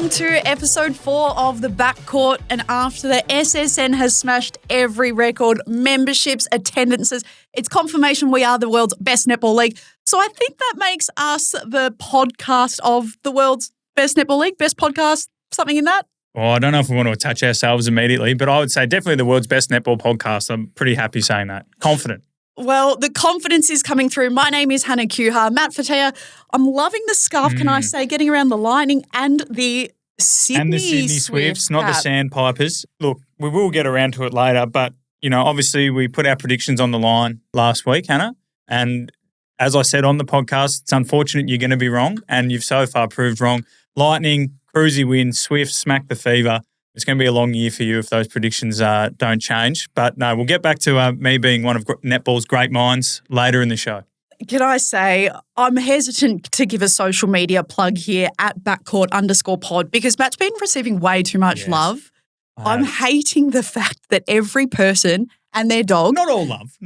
welcome to episode 4 of The Backcourt. And after the SSN has smashed every record, memberships, attendances, it's confirmation we are the world's best netball league. So I think that makes us the podcast of the world's best netball league, best podcast, something in that. Well, I don't know if we want to attach ourselves immediately, but I would say definitely the world's best netball podcast. I'm pretty happy saying that. Confident. Well, the confidence is coming through. My name is Hannah Kuhar. Matt Fatea, I'm loving the scarf, can I say, getting around the Lightning and the Sydney Swifts, not the Sandpipers. Look, we will get around to it later, but, you know, obviously we put our predictions on the line last week, Hannah, and as I said on the podcast, it's unfortunate you're going to be wrong, and you've so far proved wrong. Lightning, cruisy win, Swifts, smack the fever. It's going to be a long year for you if those predictions don't change. But no, we'll get back to me being one of netball's great minds later in the show. Can I say, I'm hesitant to give a social media plug here at @backcourt_pod because Matt's been receiving way too much love. I'm hating the fact that every person and their dog. Not all love.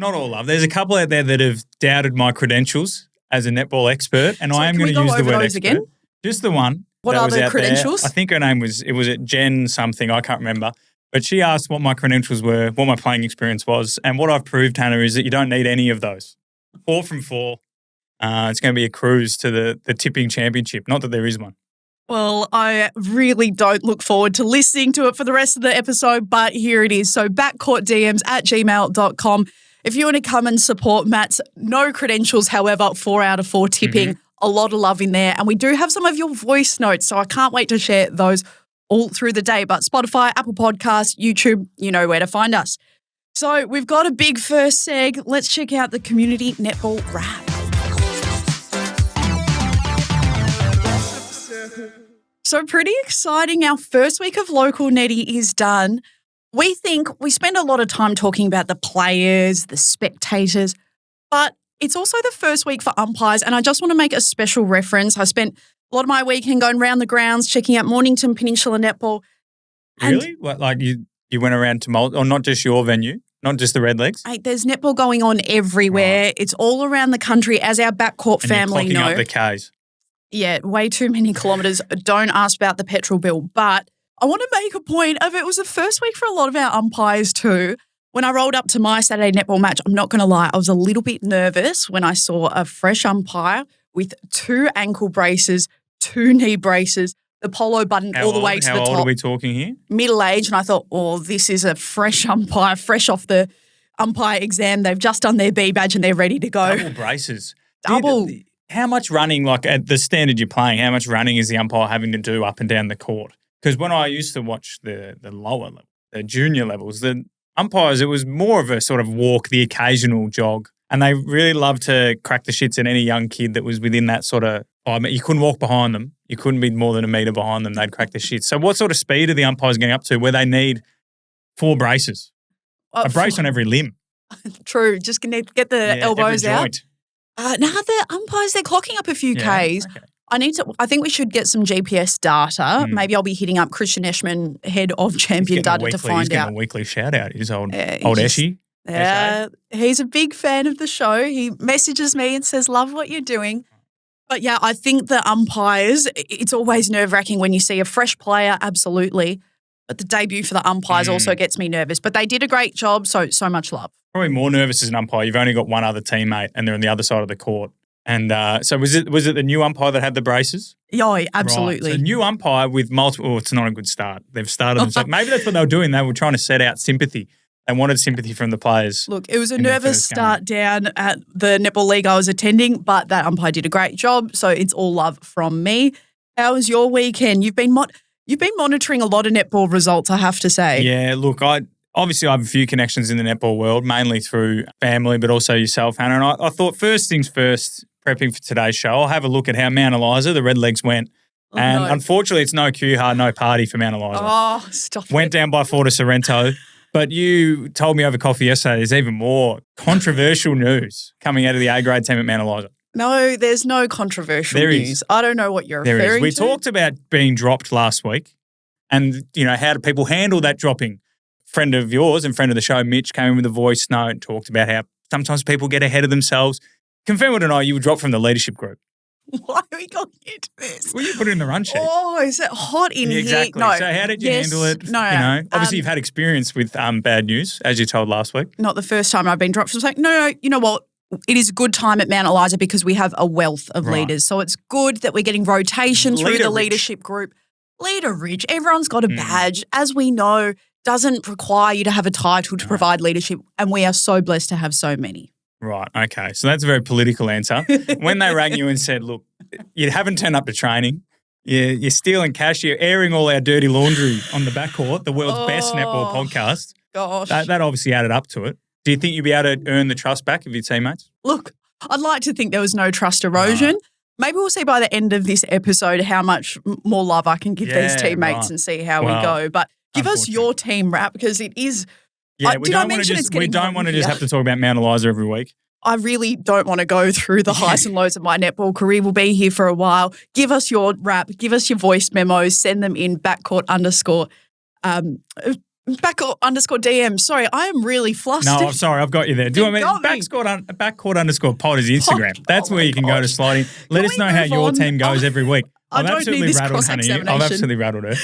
There's a couple out there that have doubted my credentials as a netball expert, and I am going to use the word expert. Again? Just the one. What are the credentials? I think her name was Jen something, I can't remember. But she asked what my credentials were, what my playing experience was, and what I've proved, Hannah, is that you don't need any of those. 4 from 4. It's going to be a cruise to the tipping championship. Not that there is one. Well, I really don't look forward to listening to it for the rest of the episode, but here it is. So backcourtdms@gmail.com. If you want to come and support Matt's no credentials, however, 4 out of 4 tipping, a lot of love in there. And we do have some of your voice notes, so I can't wait to share those all through the day. But Spotify, Apple Podcasts, YouTube, you know where to find us. So we've got a big first seg. Let's check out the community netball wrap. So pretty exciting. Our first week of local netty is done. We think we spend a lot of time talking about the players, the spectators, but it's also the first week for umpires, and I just want to make a special reference. I spent a lot of my weekend going around the grounds, checking out Mornington Peninsula Netball. Really? What, like you went around to or not just your venue, not just the Redlegs? Hey, there's netball going on everywhere. Right. It's all around the country, as our backcourt family know. You're clocking up the Ks. Yeah, way too many kilometres. Don't ask about the petrol bill. But I want to make a point of it was the first week for a lot of our umpires too. When I rolled up to my Saturday netball match, I'm not going to lie, I was a little bit nervous when I saw a fresh umpire with 2 ankle braces, 2 knee braces, the polo button all the way to the top. How old are we talking here? Middle age. And I thought, oh, this is a fresh umpire, fresh off the umpire exam. They've just done their B badge and they're ready to go. Double braces. Double. How much running, like at the standard you're playing, how much running is the umpire having to do up and down the court? Because when I used to watch the lower level, the junior levels, the umpires, it was more of a sort of walk, the occasional jog. And they really loved to crack the shits at any young kid that was within that sort of, you couldn't walk behind them. You couldn't be more than a metre behind them. They'd crack the shits. So what sort of speed are the umpires getting up to where they need 4 braces? A brace on every limb. True. Just get the elbows every out. Joint. Now the umpires, they're clocking up a few Ks. Okay. I think we should get some GPS data. Maybe I'll be hitting up Christian Eschman, head of Champion Data, to find out. He's getting a weekly shout out. He's old Eshy. Yeah, he's a big fan of the show. He messages me and says, love what you're doing. But yeah, I think the umpires, it's always nerve-wracking when you see a fresh player, absolutely. But the debut for the umpires also gets me nervous. But they did a great job, so much love. Probably more nervous as an umpire. You've only got one other teammate and they're on the other side of the court. And so was it the new umpire that had the braces? Yeah, absolutely. Right. So new umpire with multiple. Oh, it's not a good start. They've started themselves. Maybe that's what they were doing. They were trying to set out sympathy. They wanted sympathy from the players. Look, it was a nervous start down at the netball league I was attending, but that umpire did a great job. So it's all love from me. How was your weekend? You've been monitoring a lot of netball results, I have to say. Yeah, look, obviously I have a few connections in the netball world, mainly through family, but also yourself, Hannah. And I thought first things first, prepping for today's show, I'll have a look at how Mount Eliza, the Redlegs, went. Unfortunately, it's no Q-hard, no party for Mount Eliza. Oh, stop Went down by 4 to Sorrento. But you told me over coffee yesterday there's even more controversial news coming out of the A-grade team at Mount Eliza. No, there's no controversial news. I don't know what you're referring to. We talked about being dropped last week and, how do people handle that dropping. Friend of yours and friend of the show, Mitch, came in with a voice note and talked about how sometimes people get ahead of themselves. Confirm or deny, you were dropped from the leadership group. Why are we going into this? Well, you put it in the run sheet. Oh, is it hot in here? Exactly. No. So how did you handle it? No. Obviously you've had experience with bad news, as you told last week. Not the first time I've been dropped. So I was like, no, you know what? It is a good time at Mount Eliza because we have a wealth of leaders. So it's good that we're getting rotation through the leadership group. Leader Rich. Everyone's got a badge. As we know, doesn't require you to have a title to provide leadership. And we are so blessed to have so many. Right. Okay. So that's a very political answer. When they rang you and said, look, you haven't turned up to training. You're stealing cash. You're airing all our dirty laundry on the backcourt, the world's best netball podcast. Gosh. That obviously added up to it. Do you think you'd be able to earn the trust back of your teammates? Look, I'd like to think there was no trust erosion. Maybe we'll see by the end of this episode how much more love I can give these teammates and see how we go. But give us your team wrap because it is. Yeah, we don't want to just have to talk about Mount Eliza every week. I really don't want to go through the highs and lows of my netball career. We'll be here for a while. Give us your wrap. Give us your voice memos. Send them in backcourt_DM. Sorry, I am really flustered. No, I'm sorry. I've got you there. Do you want me backcourt_Pod is Instagram. That's where you can go to sliding. Let us know how your team goes every week. I don't need this cross-examination. I've absolutely rattled her.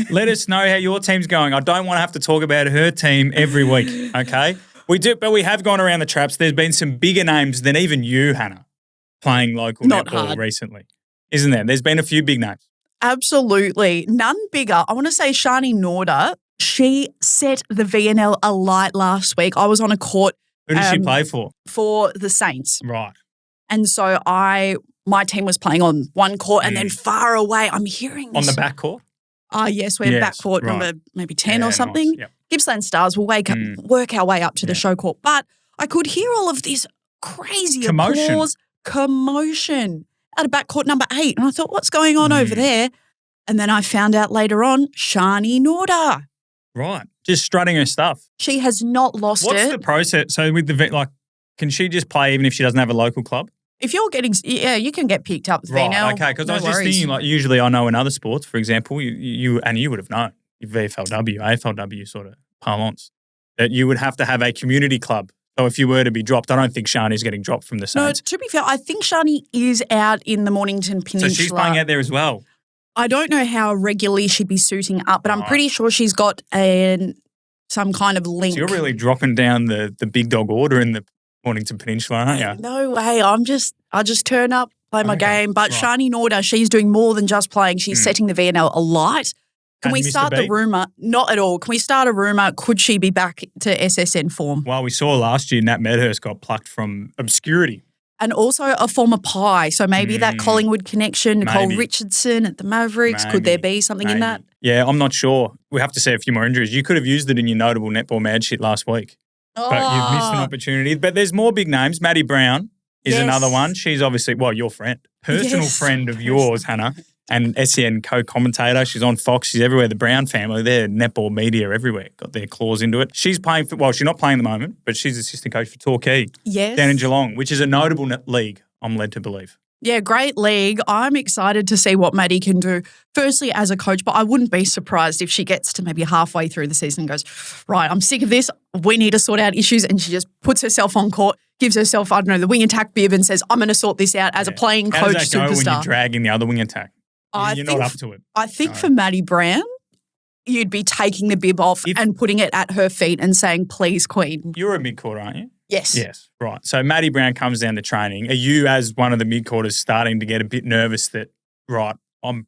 Let us know how your team's going. I don't want to have to talk about her team every week, okay? We do, but we have gone around the traps. There's been some bigger names than even you, Hannah, playing local netball recently. Isn't there? There's been a few big names. Absolutely. None bigger. I want to say Shani Norda. She set the VNL alight last week. I was on a court. Who did she play for? For the Saints. Right. And so my team was playing on one court and then far away, I'm hearing this. On the back court? Yes, we're back court number maybe 10 or something. Nice. Yep. Gippsland Stars will work our way up to the show court. But I could hear all of this crazy applause, commotion out of back court number 8. And I thought, what's going on over there? And then I found out later on, Shani Norda. Right. Just strutting her stuff. She has not lost it. What's the process? So with can she just play even if she doesn't have a local club? If you're getting, you can get picked up with VNL. Okay, because I was just thinking, usually I know in other sports, for example, you would have known, VFLW, AFLW sort of parlance, that you would have to have a community club. So if you were to be dropped, I don't think Shani's getting dropped from the Saints. No, to be fair, I think Shani is out in the Mornington Peninsula. So she's playing out there as well. I don't know how regularly she'd be suiting up, but I'm pretty sure she's got some kind of link. So you're really dropping down the big dog order in the Mornington Peninsula, aren't you? No way. I just turn up, play my game. But Shani Norda, she's doing more than just playing. She's setting the VNL alight. Can we start the rumour? Not at all. Can we start a rumour? Could she be back to SSN form? Well, we saw last year Nat Medhurst got plucked from obscurity. And also a former Pie. So maybe that Collingwood connection, Nicole Richardson at the Mavericks. Could there be something in that? Yeah, I'm not sure. We have to see a few more injuries. You could have used it in your notable netball mad shit last week. But you've missed an opportunity. But there's more big names. Maddie Brown is another one. She's obviously, your friend. Personal friend of yours, Hannah. And SEN co-commentator. She's on Fox. She's everywhere. The Brown family, they're netball media everywhere. Got their claws into it. She's playing for, she's not playing at the moment, but she's assistant coach for Torquay down in Geelong, which is a notable league, I'm led to believe. Yeah, great league. I'm excited to see what Maddie can do, firstly as a coach, but I wouldn't be surprised if she gets to maybe halfway through the season and goes, right, I'm sick of this. We need to sort out issues. And she just puts herself on court, gives herself, the wing attack bib and says, I'm going to sort this out as a playing coach superstar. How does that go when you're dragging the other wing attack? You're not up to it. I think for Maddie Brown, you'd be taking the bib off and putting it at her feet and saying, please, Queen. You're a mid-court, aren't you? Yes. Yes, right. So Maddie Brown comes down to training. Are you, as one of the mid-courters, starting to get a bit nervous that, right, I'm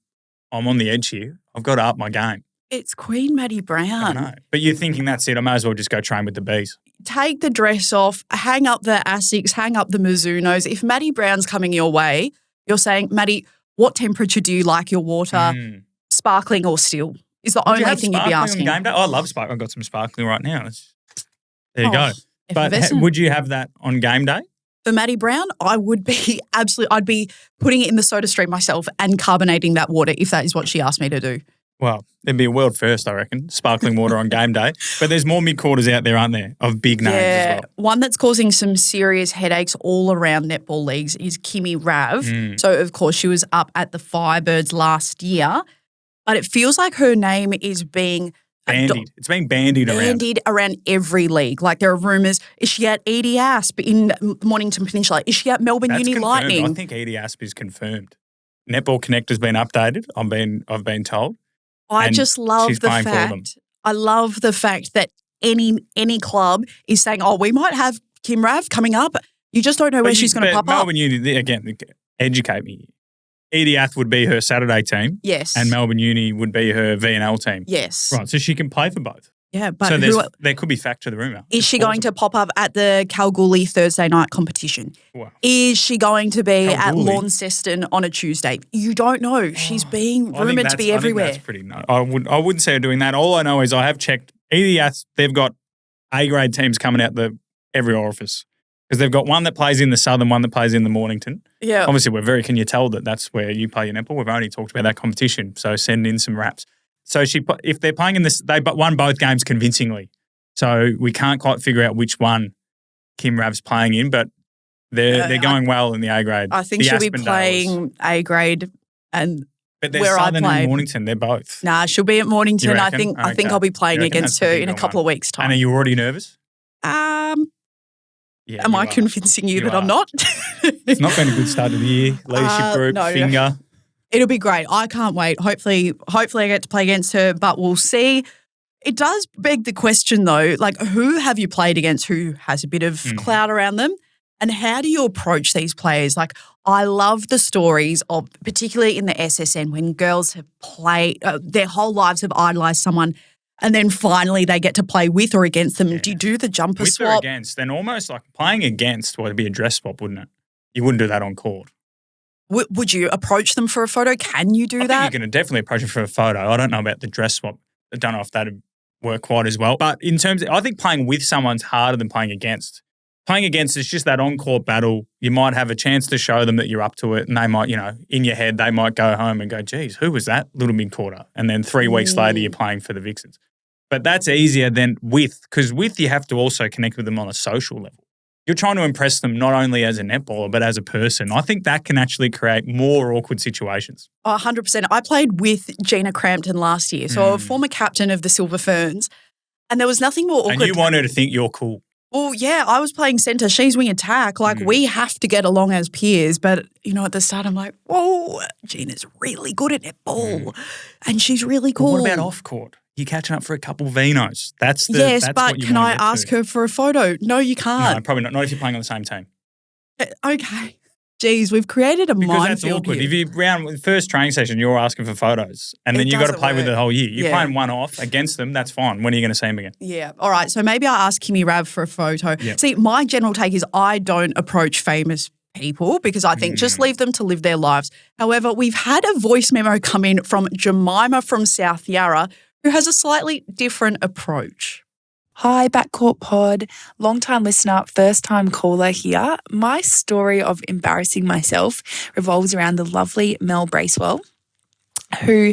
on the edge here. I've got to up my game. It's Queen Maddie Brown. I know. But you're thinking that's it. I might as well just go train with the bees. Take the dress off, hang up the Asics, hang up the Mizunos. If Maddie Brown's coming your way, you're saying, Maddie, what temperature do you like your water? Sparkling or still? Is the only thing you'd be asking. On game day? I love sparkling. I've got some sparkling right now. There you go. But would you have that on game day? For Maddie Brown, I would be I'd be putting it in the soda stream myself and carbonating that water if that is what she asked me to do. Well, it'd be a world first, I reckon, sparkling water on game day. But there's more mid-quarters out there, aren't there, of big names as well? One that's causing some serious headaches all around netball leagues is Kimmy Rav. So, of course, she was up at the Firebirds last year. But it feels like her name is being Bandied. It's being bandied around. Bandied around every league. Like there are rumours, is she at Edie Asp in Mornington Peninsula? Is she at Melbourne That's Uni confirmed. Lightning? I think Edie Asp is confirmed. Netball Connect has been updated. I've been told. I And just love she's the playing for them. fact. I love the fact that any club is saying, "Oh, we might have Kim Rav coming up." You just don't know where she's going to pop Melbourne Uni, again, educate me. Edie Ath would be her Saturday team. Yes. And Melbourne Uni would be her V&L team. Yes. Right, so she can play for both. Yeah, but so there could be fact to the rumour. Is she going to pop up at the Kalgoorlie Thursday night competition? Wow. Is she going to be at Kalgoorlie? Launceston on a Tuesday? You don't know. She's being rumoured to be everywhere. I think that's pretty no. I wouldn't say her doing that. All I know is I have checked Edie Ath, they've got A-grade teams coming out every orifice. Because they've got one that plays in the Southern, one that plays in the Mornington. Yeah. Obviously, can you tell that that's where you play your netball? We've only talked about that competition, so send in some raps. So if they're playing in this, they won both games convincingly. So we can't quite figure out which one Kim Rav's playing in, but they're going well in the A grade. I think she'll be playing A grade but they're where Southern I played. and Mornington, they're both. Nah, she'll be at Mornington. I think I'll be playing against her in a couple of weeks' time. And are you already nervous? Yeah, am I convincing you that I'm not? It's not been a good start of the year. Leadership group, finger. No. It'll be great. I can't wait. Hopefully I get to play against her, but we'll see. It does beg the question though, like who have you played against who has a bit of clout around them? And how do you approach these players? Like I love the stories of, particularly in the SSN, when girls have played, their whole lives have idolised someone, and then finally they get to play with or against them. Yeah. Do you do the jumper swap? With or against, then almost like playing against would be a dress swap, wouldn't it? You wouldn't do that on court. Would you approach them for a photo? Can you do that? I think you can definitely approach them for a photo. I don't know about the dress swap. I don't know if that would work quite as well. But in terms of, I think playing with someone's harder than playing against. Playing against is just that on-court battle. You might have a chance to show them that you're up to it, and they might, in your head, they might go home and go, geez, who was that little mid-quarter? And then 3 weeks later, you're playing for the Vixens. But that's easier than with, because with you have to also connect with them on a social level. You're trying to impress them not only as a netballer, but as a person. I think that can actually create more awkward situations. 100%. I played with Gina Crampton last year, so a former captain of the Silver Ferns, and there was nothing more awkward. And you want her to think you're cool. Well, yeah, I was playing centre. She's wing attack. Like, we have to get along as peers. But, at the start, I'm like, whoa, Gina's really good at netball. And she's really cool. Well, what about off-court? You're catching up for a couple vinos. That's but what you can I ask her for a photo? No, you can't. No, probably not. Not if you're playing on the same team. Okay. Geez, we've created a minefield that's awkward. here. If you round the first training session, you're asking for photos, and then you've got to play with it the whole year. You're playing one off against them. That's fine. When are you going to see them again? Yeah. All right. So maybe I ask Kimmy Rav for a photo. Yep. See, my general take is I don't approach famous people because I think just leave them to live their lives. However, we've had a voice memo come in from Jemima from South Yarra, who has a slightly different approach. Hi, Backcourt Pod. Long-time listener, first-time caller here. My story of embarrassing myself revolves around the lovely Mel Bracewell, who,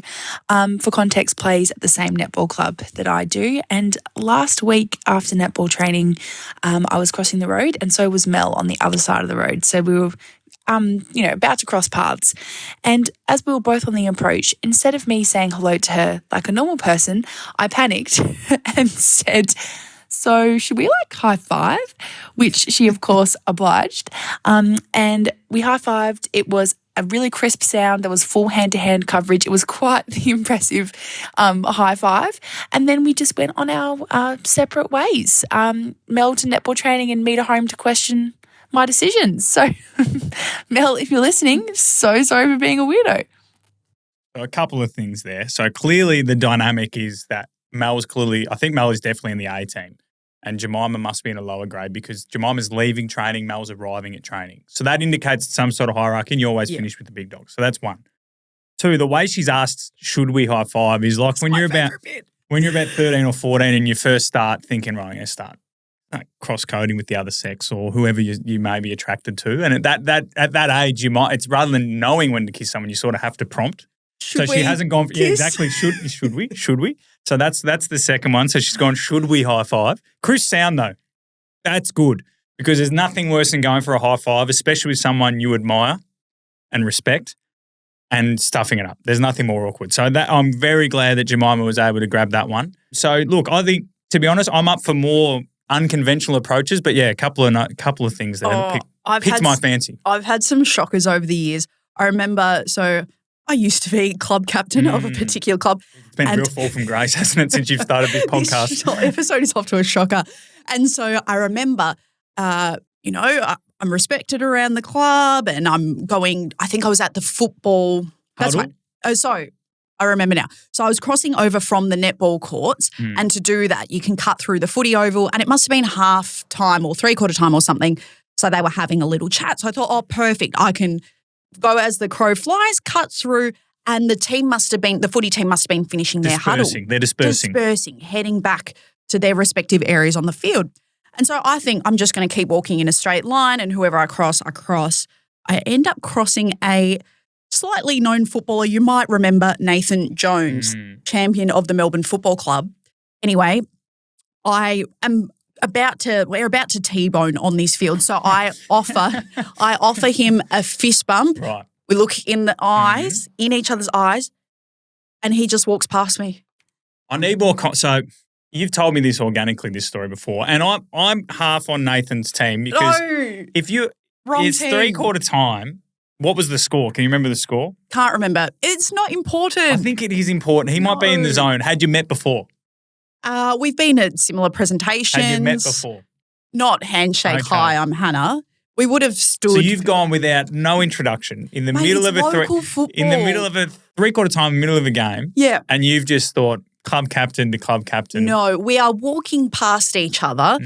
for context, plays at the same netball club that I do. And last week after netball training, I was crossing the road, and so was Mel on the other side of the road. So we were about to cross paths. And as we were both on the approach, instead of me saying hello to her like a normal person, I panicked and said, so should we high five? Which she, of course, obliged. And we high-fived. It was a really crisp sound. There was full hand-to-hand coverage. It was quite the impressive high five. And then we just went on our separate ways. Mel to netball training and me to home to question my decisions. So, Mel, if you're listening, so sorry for being a weirdo. A couple of things there. So clearly the dynamic is that I think Mel is definitely in the A team, and Jemima must be in a lower grade because Jemima's leaving training, Mel's arriving at training. So that indicates some sort of hierarchy, and you always finish with the big dogs. So that's one. Two, the way she's asked, should we high five, is like when you're about 13 or 14 and you first start thinking, right, I'm going to start cross-coding with the other sex or whoever you may be attracted to. And at that age, it's rather than knowing when to kiss someone, you sort of have to prompt. Should she hasn't gone for, exactly. Should we? So that's the second one. So she's gone, should we high five? Crisp sound though. That's good because there's nothing worse than going for a high five, especially with someone you admire and respect. and stuffing it up. There's nothing more awkward. So that I'm very glad that Jemima was able to grab that one. So look, I think, to be honest, I'm up for more unconventional approaches, but yeah, a couple of things that have piqued my fancy. I've had some shockers over the years. I remember, so I used to be club captain of a particular club. It's been a real fall from grace, hasn't it, since you've started this podcast? This episode is off to a shocker. And so I remember, I'm respected around the club and I'm going, I think I was at the football. That's right. Oh, sorry. I remember now. So I was crossing over from the netball courts and to do that, you can cut through the footy oval and it must have been half time or 3/4 time or something. So they were having a little chat. So I thought, oh, perfect. I can go as the crow flies, cut through, and the footy team must have been finishing their huddle. They're dispersing, heading back to their respective areas on the field. And so I think I'm just going to keep walking in a straight line and whoever I cross. I end up crossing a slightly known footballer. You might remember Nathan Jones, champion of the Melbourne Football Club. Anyway, we're about to T-bone on this field. So I offer him a fist bump. Right. We look in the eyes, in each other's eyes, and he just walks past me. I need more. So you've told me this organically, this story before, and I'm half on Nathan's team because it's team. 3/4 time. What was the score? Can you remember the score? Can't remember. It's not important. I think it is important. He might be in the zone. Had you met before? We've been at similar presentations. Had you met before? Not handshake. Okay. Hi, I'm Hannah. We would have stood. So you've gone without no introduction in the middle of a 3/4 time, middle of a game. Yeah, and you've just thought club captain to club captain. No, we are walking past each other.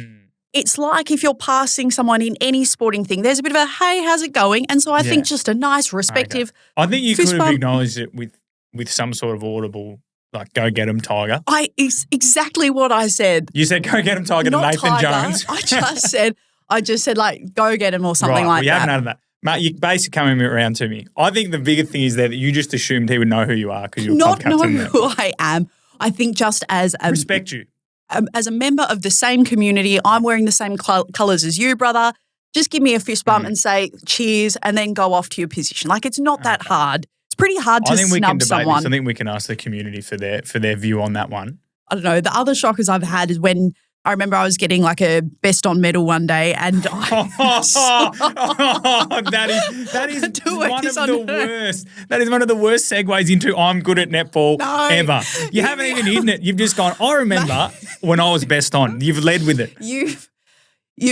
It's like if you're passing someone in any sporting thing, there's a bit of a, hey, how's it going? And so I think just a nice, respective. Okay. I think you could have acknowledged it with some sort of audible, like, go get him, Tiger. It's exactly what I said. You said, go get him, Tiger, to Nathan Tiger. Jones. I just said, like, go get him or something like that. You haven't had that. Mate, you're basically coming around to me. I think the bigger thing is that you just assumed he would know who you are because you're club captain. Not know who I am. I think just as respect you. As a member of the same community, I'm wearing the same colours as you, brother. Just give me a fist bump and say cheers and then go off to your position. Like, it's not that hard. It's pretty hard to snub someone. I think we can ask the community for their view on that one. I don't know. The other shockers I've had is when I remember I was getting like a best on medal one day and that is one of the worst. That is one of the worst segues into I'm good at netball ever. You haven't even hidden it. You've just gone, I remember when I was best on. You've led with it. You've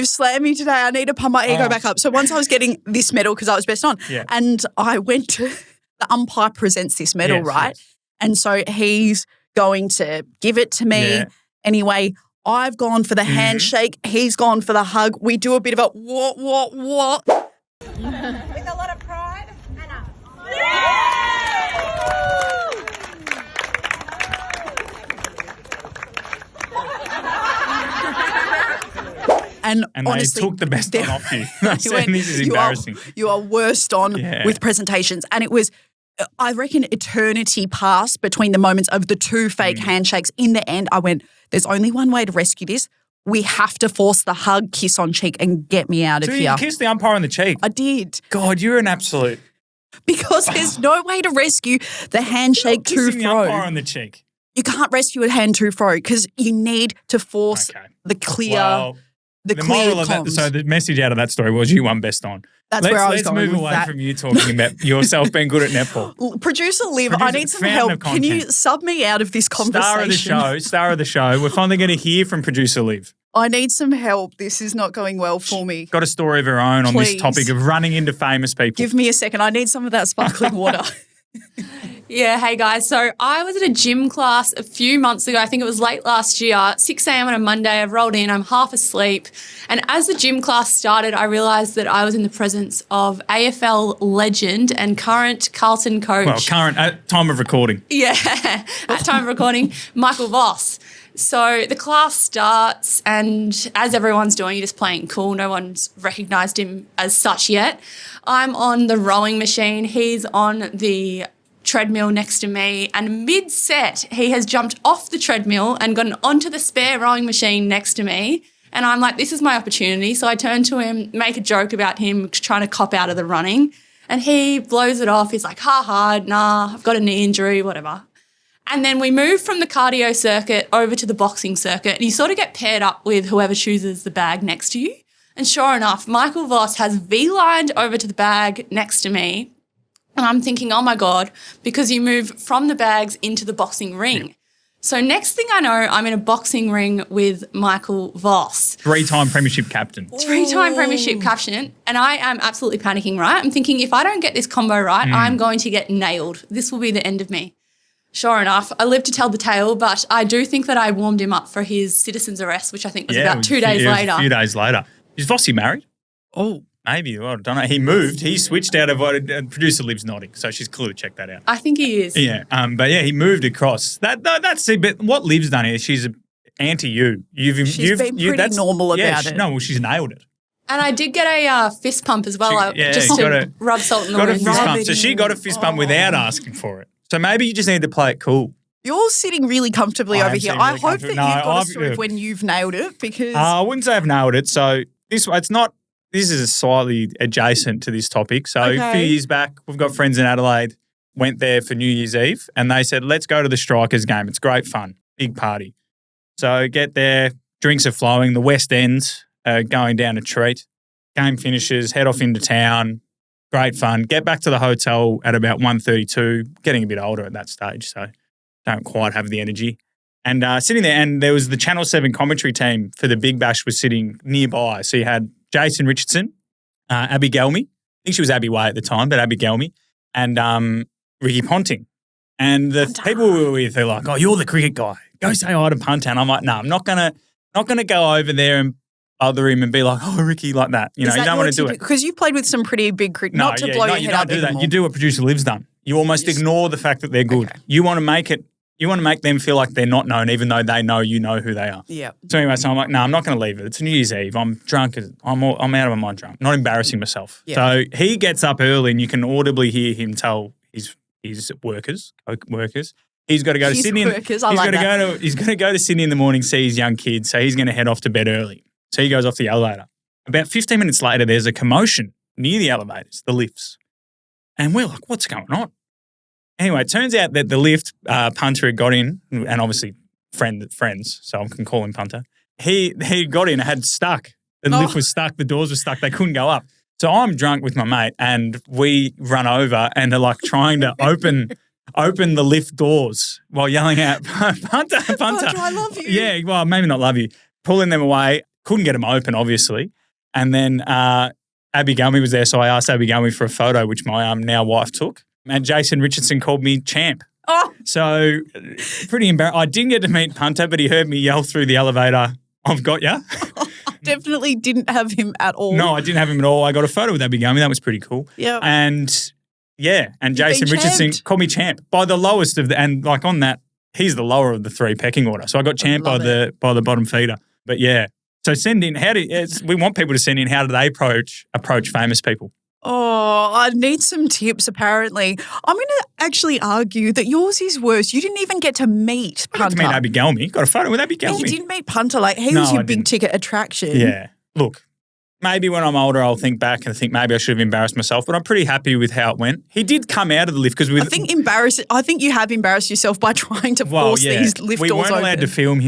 slammed me today. I need to pump my ego back up. So once I was getting this medal because I was best on and I went to the umpire presents this medal, right? Yes. And so he's going to give it to me. Yeah. Anyway, I've gone for the handshake. He's gone for the hug. We do a bit of a what? With a lot of pride and a And honestly, they took the best on off you. This is embarrassing. You are worst on with presentations. And it was, I reckon, eternity passed between the moments of the two fake handshakes. In the end, I went, there's only one way to rescue this. We have to force the hug, kiss on cheek and get me out of here. You kissed the umpire on the cheek? I did. God, you're an absolute. Because there's no way to rescue the handshake to kissing fro. The umpire on the cheek. You can't rescue a hand to fro because you need to force the clear moral of that, so the message out of that story was you won best on. That's where I was going with that. Let's move away from you talking about yourself being good at netball. Producer Liv, I need some help. Can you sub me out of this conversation? Star of the show. We're finally going to hear from Producer Liv. I need some help. This is not going well for me. Got a story of her own on this topic of running into famous people. Give me a second. I need some of that sparkling water. Yeah, hey guys. So I was at a gym class a few months ago. I think it was late last year, 6 a.m. on a Monday. I've rolled in, I'm half asleep. And as the gym class started, I realised that I was in the presence of AFL legend and current Carlton coach. Well, current at time of recording. Yeah, at time of recording, Michael Voss. So the class starts and as everyone's doing, you're just playing cool. No one's recognised him as such yet. I'm on the rowing machine. He's on the treadmill next to me, and mid-set he has jumped off the treadmill and gotten onto the spare rowing machine next to me, and I'm like, this is my opportunity. So I turn to him, make a joke about him trying to cop out of the running, And he blows it off. He's like, nah, I've got a knee injury, whatever. And then we move from the cardio circuit over to the boxing circuit, and you sort of get paired up with whoever chooses the bag next to you. And sure enough, Michael Voss has V-lined over to the bag next to me. And I'm thinking, oh my God, because you move from the bags into the boxing ring. Yeah. So next thing I know, I'm in a boxing ring with Michael Voss. 3-time premiership captain. 3-time premiership captain. And I am absolutely panicking, right? I'm thinking if I don't get this combo right, I'm going to get nailed. This will be the end of me. Sure enough, I live to tell the tale, but I do think that I warmed him up for his citizen's arrest, which I think was about 2 days later. A few days later. Is Vossi married? Oh. Maybe. Well, I don't know. He moved. He switched out of Producer Liv's nodding, so she's clearly checked that out. I think he is. Yeah. But yeah, he moved across. That's it. But what Liv's done is she's anti you. She's been pretty normal about it. No, well, she's nailed it. And I did get a fist pump as well, just to rub salt in the wound. Got a fist pump. So she got a fist bump without asking for it. So maybe you just need to play it cool. You're sitting really comfortably over here. I hope that you've got a story when you've nailed it because... I wouldn't say I've nailed it. So this is slightly adjacent to this topic. So a few years back, we've got friends in Adelaide, went there for New Year's Eve, and they said, let's go to the Strikers game. It's great fun, big party. So get there, drinks are flowing, the West End's going down a treat. Game finishes, head off into town, great fun. Get back to the hotel at about 1:32, getting a bit older at that stage, so don't quite have the energy. And sitting there, and there was the Channel 7 commentary team for the Big Bash was sitting nearby. So you had Jason Richardson, Abby Gelmy. I think she was Abby Way at the time, but Abby Gelmy, and Ricky Ponting. And the people we were with, they're like, oh, you're the cricket guy. Go say hi to Punter. And I'm like, no, I'm not gonna go over there and bother him and be like, oh, Ricky, like that. You know, you don't want to do it. Because you've played with some pretty big cricket, not to blow your head up. You don't do that. You do what Producer Liv's done. You almost ignore the fact that they're good. Okay. You want to make them feel like they're not known, even though they know you know who they are. Yeah. So anyway, I'm like, no, I'm not going to leave it. It's New Year's Eve. I'm drunk. I'm out of my mind drunk. Not embarrassing myself. Yeah. So he gets up early, and you can audibly hear him tell his workers, he's got to go to Sydney. He's got to go to Sydney in the morning, see his young kids. So he's going to head off to bed early. So he goes off the elevator. About 15 minutes later, there's a commotion near the elevators, the lifts, and we're like, what's going on? Anyway, it turns out that the lift Punter had got in, and obviously friends, so I can call him Punter. He got in, it had stuck. The lift was stuck, the doors were stuck, they couldn't go up. So I'm drunk with my mate, and we run over and are like trying to open the lift doors while yelling out, Punter. I love you. Yeah, well, maybe not love you. Pulling them away, couldn't get them open, obviously. And then Abby Gelmy was there, so I asked Abby Gelmy for a photo, which my now wife took. And Jason Richardson called me champ. Oh. So pretty embarrassed. I didn't get to meet Punter, but he heard me yell through the elevator, I've got ya. Definitely didn't have him at all. No, I didn't have him at all. I got a photo with Abby Gelmy. That was pretty cool. Yeah. And Jason Richardson called me champ by the lowest of and like on that, he's the lower of the three pecking order. So I got champ by the bottom feeder. But yeah. So send in, we want people to send in, how do they approach famous people? Oh, I need some tips, apparently. I'm going to actually argue that yours is worse. You didn't even get to meet Punter. I got to meet Abby Gelmy. Got a photo with Abby Gelmy. But you didn't meet Punter. Like, he was your big ticket attraction. Yeah. Look, maybe when I'm older, I'll think back and think maybe I should have embarrassed myself, but I'm pretty happy with how it went. He did come out of the lift because I think you have embarrassed yourself by trying to force these lift doors open. We weren't allowed to film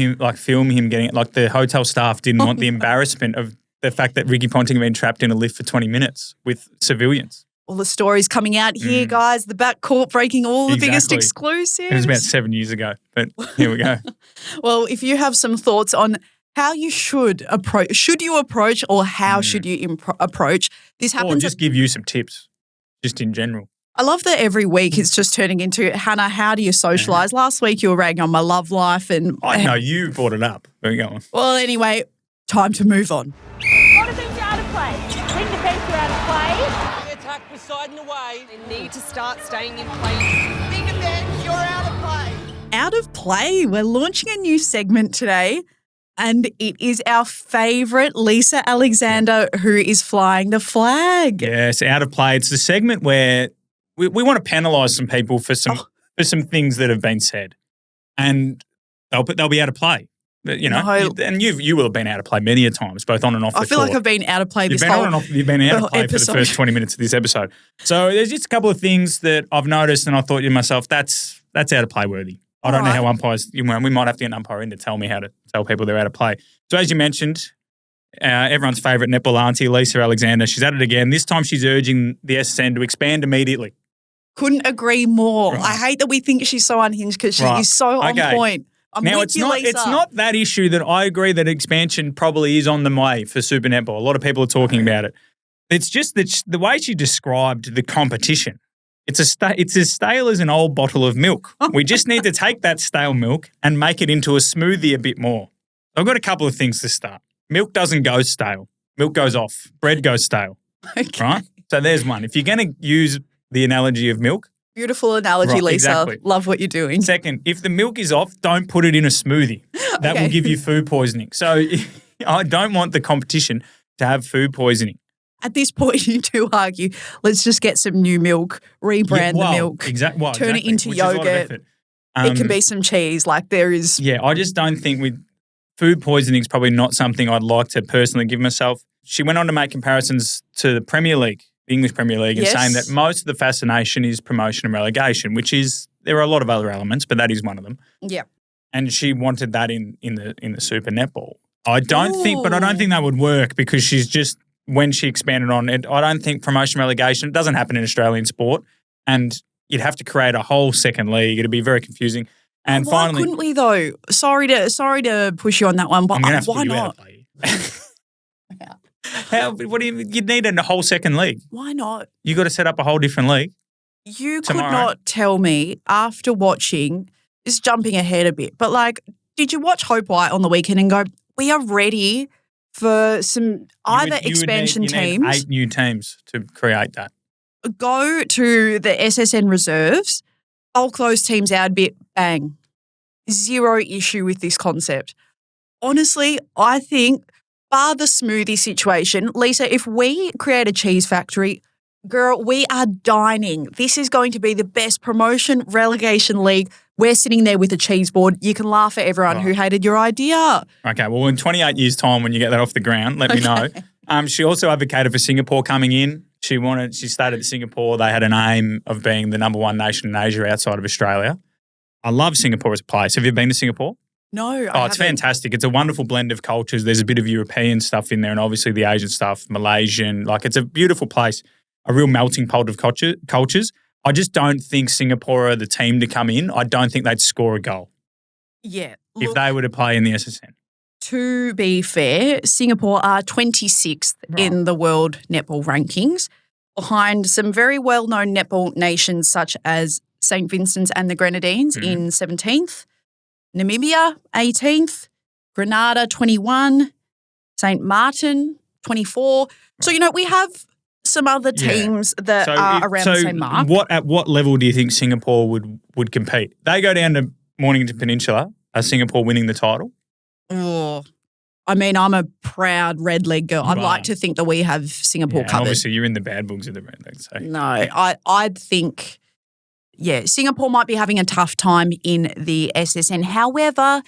him getting it. Like, the hotel staff didn't want the embarrassment of the fact that Ricky Ponting had been trapped in a lift for 20 minutes with civilians. All the stories coming out here, guys. The backcourt breaking all the biggest exclusives. It was about 7 years ago, but here we go. Well, if you have some thoughts on how you should you approach or how should you approach, this happens. Or just give you some tips, just in general. I love that every week it's just turning into, Hannah, how do you socialise? Last week you were ragging on my love life. And I know, you brought it up. Where are you going? Well, anyway, time to move on. What are things out of play? Wing defence are out of play. The attack beside and away. They need to start staying in place. Wing defence, you're out of play. Out of play. We're launching a new segment today, and it is our favourite Lisa Alexander who is flying the flag. Yes, out of play. It's the segment where we want to penalise some people for some things that have been said, and they'll be out of play. You know, No. and you will have been out of play many a times, both on and off the I feel court. like I've been out of play You've this been whole on and off. You've been out of play for the episode. first 20 minutes of this episode. So there's just a couple of things that I've noticed, and I thought to myself, that's out of play worthy. I don't know how umpires. We might have to get an umpire in to tell me how to tell people they're out of play. So as you mentioned, everyone's favourite netball auntie, Lisa Alexander, she's at it again. This time she's urging the SSN to expand immediately. Couldn't agree more. Right. I hate that we think she's so unhinged because she is so on point. I'm Now, with you, Lisa. it's not that issue that I agree that expansion probably is on the way for Super Netball. A lot of people are talking about it. It's just that the way she described the competition, it's as stale as an old bottle of milk. We just need to take that stale milk and make it into a smoothie a bit more. I've got a couple of things to start. Milk doesn't go stale. Milk goes off. Bread goes stale. Okay. Right? So there's one. If you're going to use the analogy of milk. Beautiful analogy, Right, Lisa. exactly. Love what you're doing. Second, if the milk is off, don't put it in a smoothie. That will give you food poisoning. So I don't want the competition to have food poisoning. At this point, you do argue, let's just get some new milk, rebrand the milk, turn it into yogurt. It can be some cheese. Like there is. Yeah, I just don't think food poisoning is probably not something I'd like to personally give myself. She went on to make comparisons to the Premier League, the English Premier League, and saying that most of the fascination is promotion and relegation, which is, there are a lot of other elements, but that is one of them. Yeah. And she wanted that in the Super Netball. I don't think that would work because she's just, when she expanded on it, I don't think promotion relegation, it doesn't happen in Australian sport, and you'd have to create a whole second league. It'd be very confusing. And why finally, couldn't we though? Sorry to push you on that one, but I'm gonna have to why put you out not? of play. You'd need a whole second league. Why not? You got to set up a whole different league. You tomorrow. could not tell me after watching, just jumping ahead a bit, but like, did you watch Hope White on the weekend and go, we are ready for some expansion you teams? need 8 new teams to create that. Go to the SSN reserves, bulk those teams out a bit, bang. Zero issue with this concept. Honestly, I think, bar the smoothie situation, Lisa, if we create a cheese factory, girl, we are dining. This is going to be the best promotion relegation league. We're sitting there with a cheese board. You can laugh at everyone who hated your idea. Okay, well, in 28 years' time, when you get that off the ground, let me know. She also advocated for Singapore coming in. She stated that Singapore, they had an aim of being the number one nation in Asia outside of Australia. I love Singapore as a place. Have you been to Singapore? No, it's fantastic. It's a wonderful blend of cultures. There's a bit of European stuff in there and obviously the Asian stuff, Malaysian. Like, it's a beautiful place, a real melting pot of cultures. I just don't think Singapore are the team to come in. I don't think they'd score a goal. Yeah. If they were to play in the SSN. To be fair, Singapore are 26th in the world netball rankings, behind some very well-known netball nations such as St. Vincent's and the Grenadines in 17th, Namibia 18th, Grenada 21, St. Martin 24. So, we have some other teams that are around the same mark. At what level do you think Singapore would compete? They go down to Mornington Peninsula. Are Singapore winning the title? Oh, I mean, I'm a proud red leg girl. I'd like to think that we have Singapore covered. Obviously, you're in the bad books of the red leg. So. No, I'd think, Singapore might be having a tough time in the SSN. However,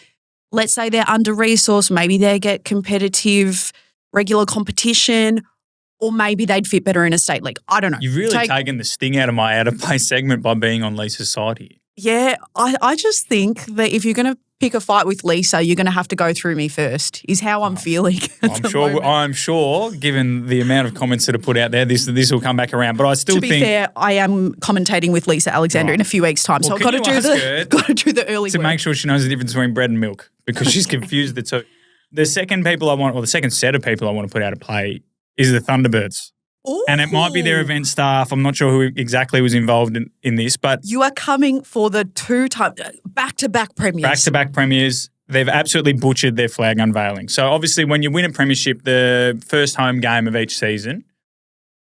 let's say they're under-resourced. Maybe they get competitive, regular competition, or maybe they'd fit better in a state league. I don't know. You've really taken the sting out of my out-of-place segment by being on Lisa's side here. Yeah, I just think that if you're going to pick a fight with Lisa, you're going to have to go through me first, is how I'm feeling. I'm sure, given the amount of comments that are put out there, this will come back around. But I still think... To be fair, I am commentating with Lisa Alexander in a few weeks' time, so I've got to do the early to work. make sure she knows the difference between bread and milk, because she's confused the two. The second set of people I want to put out of play is the Thunderbirds. Ooh. And it might be their event staff. I'm not sure who exactly was involved in this, but... You are coming for the back-to-back premiers. Back-to-back premiers. They've absolutely butchered their flag unveiling. So obviously when you win a premiership, the first home game of each season,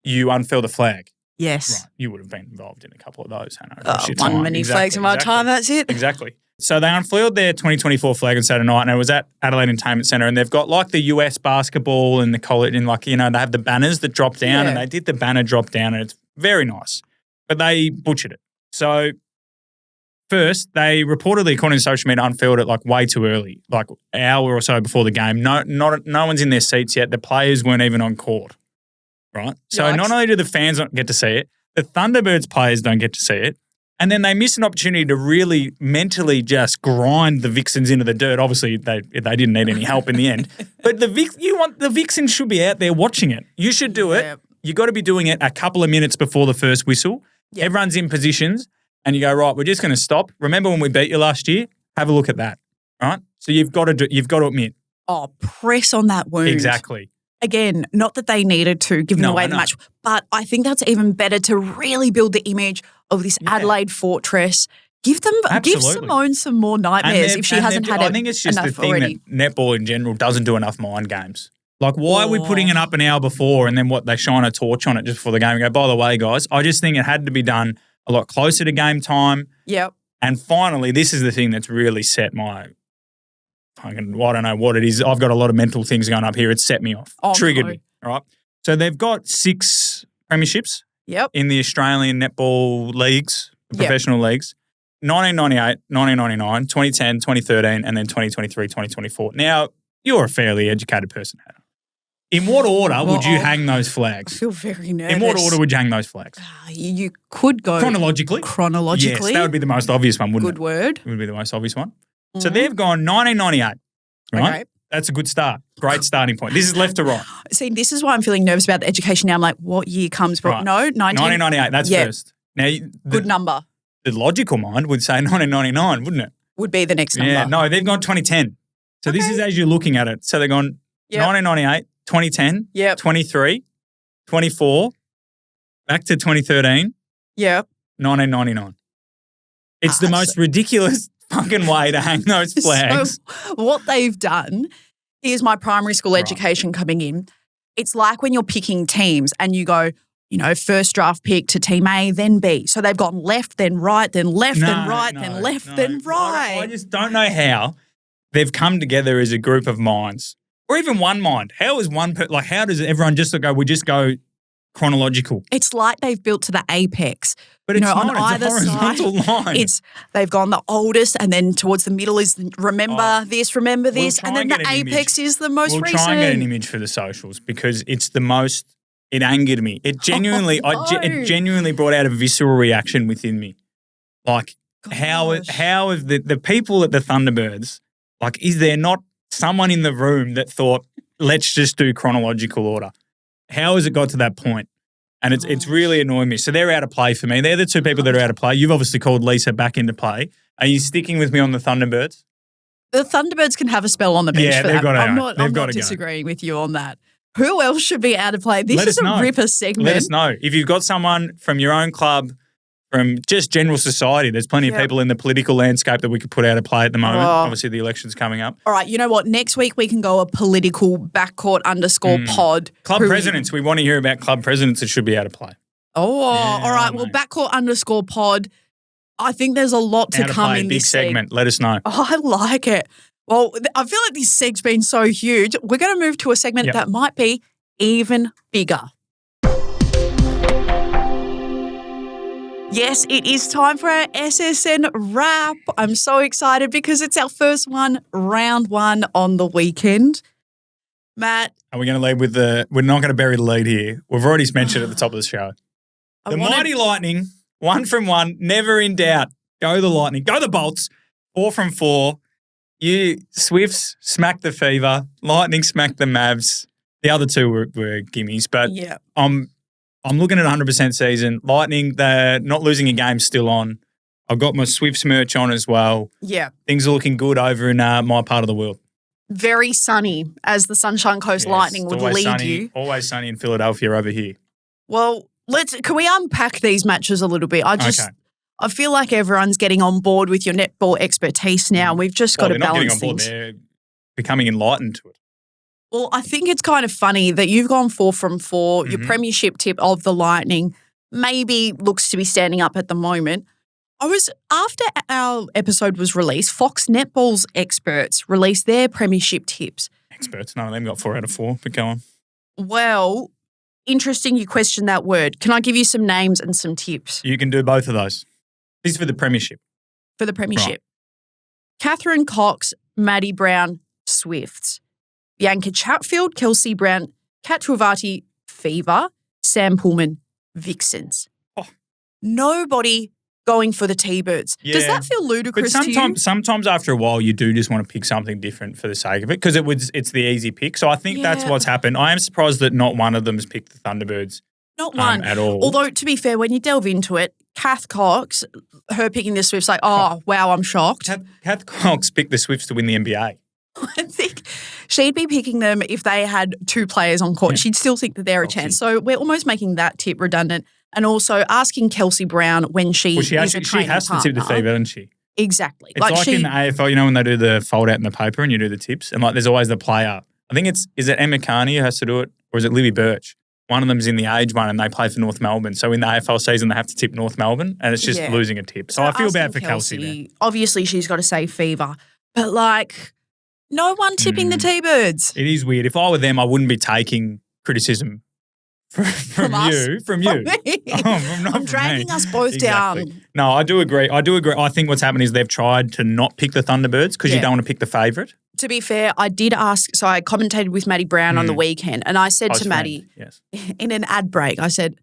you unfurl the flag. Yes. Right. You would have been involved in a couple of those, Hannah. Won many flags in my time, that's it. Exactly. So they unfurled their 2024 flag on Saturday night, and it was at Adelaide Entertainment Centre, and they've got like the US basketball and the college, and they have the banners that drop down, and they did the banner drop down, and it's very nice. But they butchered it. So first, they reportedly, according to social media, unfurled it like way too early, like an hour or so before the game. No one's in their seats yet. The players weren't even on court, right? So Yikes. not only do the fans not get to see it, the Thunderbirds players don't get to see it. And then they miss an opportunity to really mentally just grind the Vixens into the dirt. Obviously, they didn't need any help in the end. But the Vixens should be out there watching it. You should do it. Yep. You got to be doing it a couple of minutes before the first whistle. Yep. Everyone's in positions, and you go, right, we're just going to stop. Remember when we beat you last year? Have a look at that, right? So you've got to admit. Oh, press on that wound. Exactly. Again, not that they needed to, giving No, away I the know. match, but I think that's even better to really build the image of this Adelaide fortress. Give Absolutely. Simone some more nightmares if she hasn't had it. I think it's just the enough thing already. that netball in general doesn't do enough mind games. Like, why are we putting it up an hour before and then they shine a torch on it just before the game and go, by the way, guys, I just think it had to be done a lot closer to game time. Yep. And finally, this is the thing that's really set my I don't know what it is. I've got a lot of mental things going up here. It's set me off. Oh, Triggered no. me. All right. So they've got 6 premierships Yep. in the Australian netball leagues, the Yep. professional leagues. 1998, 1999, 2010, 2013, and then 2023, 2024. Now, you're a fairly educated person, Hannah. In what order would you hang those I flags? feel very nervous. In what order would you hang those flags? You could go Chronologically? chronologically. Yes, that would be the most obvious one, wouldn't Good word. it? Would be the most obvious one. So they've gone 1998, right? Okay. That's a good start. Great starting point. This is left to right. See, this is why I'm feeling nervous about the education now. I'm like, what year comes? Right. No, 1998, that's Yeah. first. Now, Good number the logical mind would say 1999, wouldn't it? would be the next number. Yeah, no, they've gone 2010. So this Okay. is as you're looking at it. So they've gone Yep. 1998, 2010, Yep. 23, 24, back to 2013, Yep. 1999. It's the most ridiculous fucking way to hang those flags. So what they've done, here's my primary school education coming in. It's like when you're picking teams and you go, first draft pick to team A, then B. So they've gone left, then right, then left, then right, then left, then right. I just don't know how they've come together as a group of minds. Or even one mind. How is how does everyone just go, we just go chronological? It's like they've built to the apex. But it's on not. It's either a horizontal side, line. They've gone the oldest, and then towards the middle is remember this, try and then and the get an apex image. is the most We'll recent. try and get an image for the socials because it's the most. It angered me. It genuinely, it genuinely brought out a visceral reaction within me. Like how have the people at the Thunderbirds? Like, is there not someone in the room that thought, let's just do chronological order? How has it got to that point? And it's really annoying me. So they're out of play for me. They're the 2 people that are out of play. You've obviously called Lisa back into play. Are you sticking with me on the Thunderbirds? The Thunderbirds can have a spell on the bench Yeah, for they've that. gotta I'm go. not, They've I'm gotta not go. disagreeing with you on that. Who else should be out of play? This Let is us a know. ripper segment. Let us know. If you've got someone from your own club, from just general society, there's plenty of people in the political landscape that we could put out of play at the moment. Obviously, the election's coming up. All right, you know what? Next week we can go a political backcourt _pod. Club presidents. We want to hear about club presidents that should be out of play. All right. Well, mate. backcourt _pod. I think there's a lot to Out of come play, in big this segment. Let us know. Oh, I like it. Well, I feel like this seg's been so huge. We're going to move to a segment that might be even bigger. Yes, it is time for our SSN wrap. I'm so excited because it's our first one, round 1 on the weekend. Matt. Are we going to lead with we're not going to bury the lead here. We've already mentioned it at the top of the show. Mighty Lightning, 1 from 1, never in doubt. Go the Lightning. Go the Bolts, 4 from 4. You Swifts smack the Fever. Lightning smack the Mavs. The other 2 were gimmies, but I'm looking at 100% season. Lightning, they're not losing a game still on. I've got my Swifts merch on as well. Yeah. Things are looking good over in my part of the world. Very sunny as the Sunshine Coast Lightning would lead you. Always sunny in Philadelphia over here. Well, can we unpack these matches a little bit? I feel like everyone's getting on board with your netball expertise now. We've just got to balance things. They're becoming enlightened to it. Well, I think it's kind of funny that you've gone 4 from 4. Your premiership tip of the Lightning maybe looks to be standing up at the moment. After our episode was released, Fox Netball's experts released their premiership tips. Experts, none of them got 4 out of 4, but go on. Well, interesting you question that word. Can I give you some names and some tips? You can do both of those. This is for the premiership. for the premiership. Catherine Cox, Maddie Brown, Swifts. Bianca Chatfield, Kelsey Brown, Kat Travati, Fever. Sam Pullman, Vixens. Oh. Nobody going for the T-Birds. Yeah. Does that feel ludicrous But to you? sometimes after a while, you do just want to pick something different for the sake of it because it's the easy pick. So I think that's what's happened. I am surprised that not one of them's picked the Thunderbirds. Not one. At all. Although, to be fair, when you delve into it, Kath Cox, her picking the Swifts, like, oh, wow, I'm shocked. Kath Cox picked the Swifts to win the NBA. I think she'd be picking them if they had two players on court. She'd still think that they're a chance. So we're almost making that tip redundant. And also asking Kelsey Brown when she is a training she has to tip the Fever, doesn't she? Exactly. It's like in the AFL, you know, when they do the fold out in the paper and you do the tips, and like there's always the player. I think is it Emma Carney who has to do it, or is it Libby Birch? One of them's in the age one and they play for North Melbourne. So in the AFL season, they have to tip North Melbourne and it's just losing a tip. So I feel bad for Kelsey there. Obviously, she's got to say Fever. But like, no one tipping the T-Birds. It is weird. If I were them, I wouldn't be taking criticism from you. From me. I'm dragging us both down. No, I do agree. I think what's happened is they've tried to not pick the Thunderbirds because you don't want to pick the favourite. To be fair, I did ask, so I commentated with Maddie Brown on the weekend, and I said to Maddie, in an ad break, I said,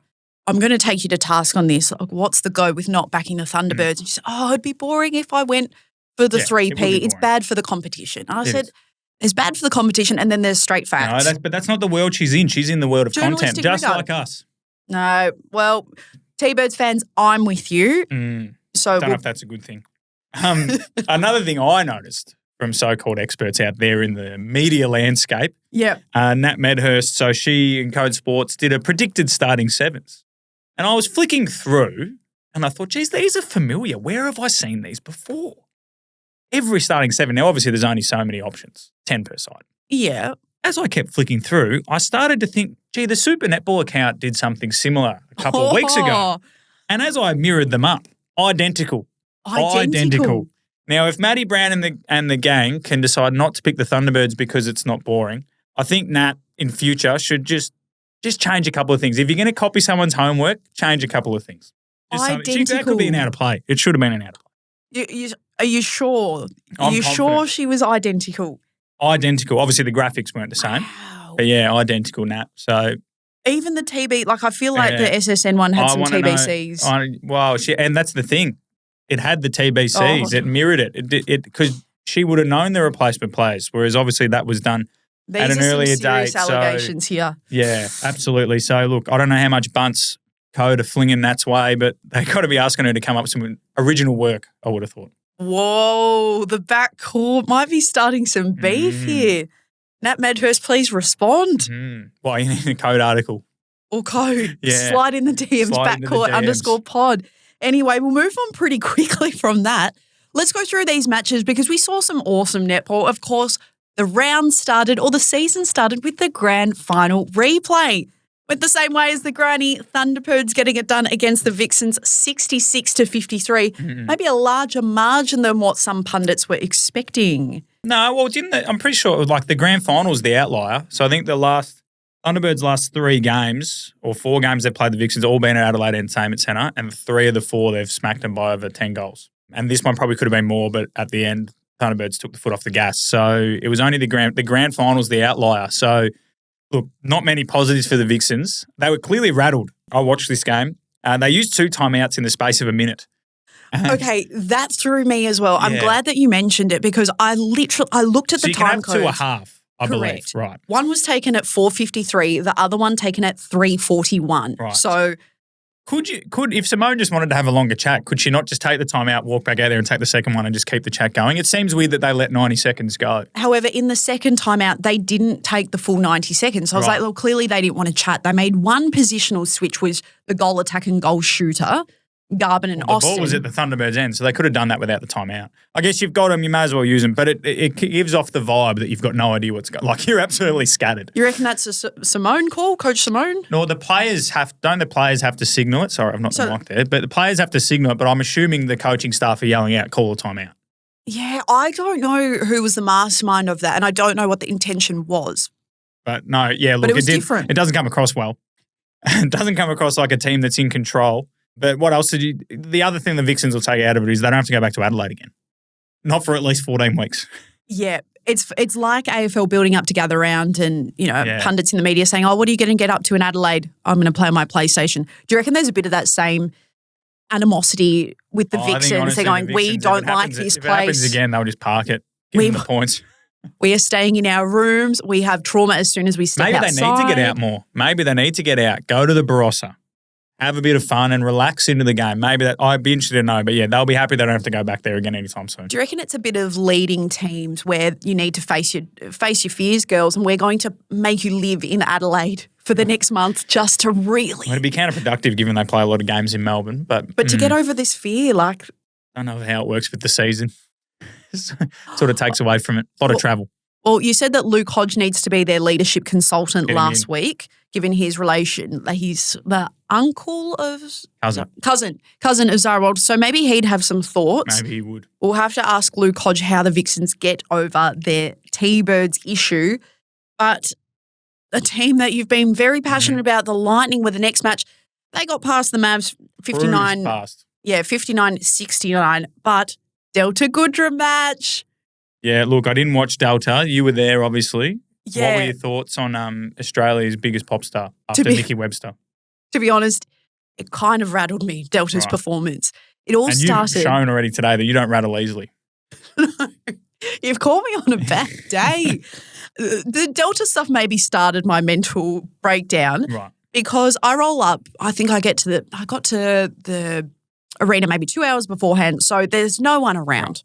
I'm going to take you to task on this. Like, what's the go with not backing the Thunderbirds? And she said, it'd be boring if I went for the 3P. It's bad for the competition. And I said, it's bad for the competition, and then there's straight facts. No, but that's not the world she's in. She's in the world of content, just like us. No, well, T-Birds fans, I'm with you. So don't know if that's a good thing. Another thing I noticed from so-called experts out there in the media landscape. Yeah. Nat Medhurst, so she and Code Sports did a predicted starting sevens. And I was flicking through and I thought, geez, these are familiar. Where have I seen these before? Every starting seven. Now, obviously, there's only so many options, 10 per side. Yeah. As I kept flicking through, I started to think, gee, the Super Netball account did something similar a couple of weeks ago. And as I mirrored them up, identical. Now, if Maddie Brown and the gang can decide not to pick the Thunderbirds because it's not boring, I think Nat in future should just change a couple of things. If you're going to copy someone's homework, change a couple of things. That could be an out of play. It should have been an out of play. Are you sure? Are you sure she was identical? Identical. Obviously, the graphics weren't the same. Wow. But yeah, identical, Nat. So even the TB, like I feel like the SSN one had some TBCs. And that's the thing. It had the TBCs. It mirrored it because she would have known the replacement players, whereas obviously that was done at an earlier date. Allegations here. Yeah, absolutely. So look, I don't know how much bunts Code are flinging Nat's way, but they got to be asking her to come up with some original work, I would have thought. Whoa, the backcourt might be starting some beef here. Nat Medhurst, please respond. Well, you need a Code article. Or Code. Yeah. Slide in the DMs, backcourt_pod. Anyway, we'll move on pretty quickly from that. Let's go through these matches because we saw some awesome netball. Of course, the round started or the season started with the grand final replay. Went the same way as the granny. Thunderbirds getting it done against the Vixens 66-53. Maybe a larger margin than what some pundits were expecting. No, well, I'm pretty sure like the grand final was the outlier. So I think Thunderbirds' last 3 games or 4 games they've played the Vixens all been at Adelaide Entertainment Centre, and 3 of the 4 they've smacked them by over 10 goals. And this one probably could have been more, but at the end, Thunderbirds took the foot off the gas. So it was only the grand finals the outlier. So look, not many positives for the Vixens. They were clearly rattled. I watched this game. They used 2 timeouts in the space of a minute. Okay, that threw me as well. I'm glad that you mentioned it because I looked at the time code. So you can have 2.5. I believe, right. One was taken at 4:53, the other one taken at 3:41. Right. So if Simone just wanted to have a longer chat, could she not just take the time out, walk back out there and take the second one and just keep the chat going? It seems weird that they let 90 seconds go. However, in the second timeout, they didn't take the full 90 seconds. So I was like, well, clearly they didn't want to chat. They made one positional switch, was the goal attack and goal shooter. Garvin and Austin. The ball was at the Thunderbirds' end, so they could have done that without the timeout. I guess you've got them, you may as well use them, but it gives off the vibe that you've got no idea what's going on. Like, you're absolutely scattered. You reckon that's a Simone call, Coach Simone? No, don't the players have to signal it? Sorry, I've not the mic there, but the players have to signal it, but I'm assuming the coaching staff are yelling out, call a timeout. Yeah, I don't know who was the mastermind of that, and I don't know what the intention was. But no, yeah, look, but it was different. It doesn't come across well. It doesn't come across like a team that's in control. But what else did you? The other thing the Vixens will take out of it is they don't have to go back to Adelaide again. Not for at least 14 weeks. Yeah. It's like AFL building up to gather round and, pundits in the media saying, oh, what are you going to get up to in Adelaide? I'm going to play on my PlayStation. Do you reckon there's a bit of that same animosity with the Vixens? They're going, we don't like this place. If it happens again, they'll just park it, give them the points. We are staying in our rooms. We have trauma as soon as we step outside. Maybe they need to get out more. Maybe they need to get out, go to the Barossa, have a bit of fun and relax into the game. Maybe that I'd be interested to know. But, yeah, they'll be happy they don't have to go back there again anytime soon. Do you reckon it's a bit of leading teams where you need to face your fears, girls, and we're going to make you live in Adelaide for the next month just to really... Well, it'd be counterproductive given they play a lot of games in Melbourne. But to get over this fear, like... I don't know how it works with the season. Sort of takes away from it. A lot of travel. Well, you said that Luke Hodge needs to be their leadership consultant last week, given his relation. He's the uncle of... Cousin of Zara Walters. So maybe he'd have some thoughts. Maybe he would. We'll have to ask Luke Hodge how the Vixens get over their T-Birds issue. But a team that you've been very passionate about, the Lightning, with the next match, they got past the Mavs 59... Past. Yeah, 59-69. But Delta Goodra match... Yeah, look, I didn't watch Delta. You were there, obviously. Yeah. What were your thoughts on Australia's biggest pop star after Nikki Webster? To be honest, it kind of rattled me, Delta's performance. It all started... you've shown already today that you don't rattle easily. You've called me on a bad day. The Delta stuff maybe started my mental breakdown. Right. Because I roll up, I think I got to the arena maybe 2 hours beforehand, so there's no one around. Right.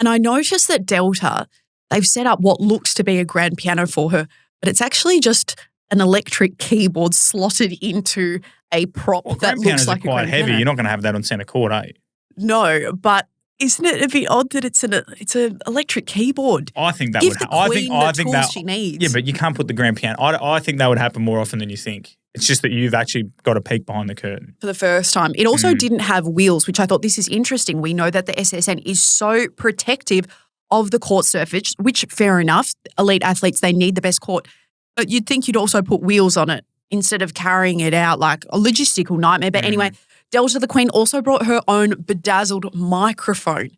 And I noticed that Delta, they've set up what looks to be a grand piano for her, but it's actually just an electric keyboard slotted into a prop that looks like a grand piano. Quite heavy. You're not going to have that on centre court, are you? No, but isn't it a bit odd that it's an electric keyboard? I think that Give would the Queen the tools she needs. Yeah, but you can't put the grand piano. I think that would happen more often than you think. It's just that you've actually got a peek behind the curtain. For the first time. It also didn't have wheels, which I thought this is interesting. We know that the SSN is so protective of the court surface, which, fair enough, elite athletes, they need the best court. But you'd think you'd also put wheels on it instead of carrying it out like a logistical nightmare. But anyway, Delta the Queen also brought her own bedazzled microphone.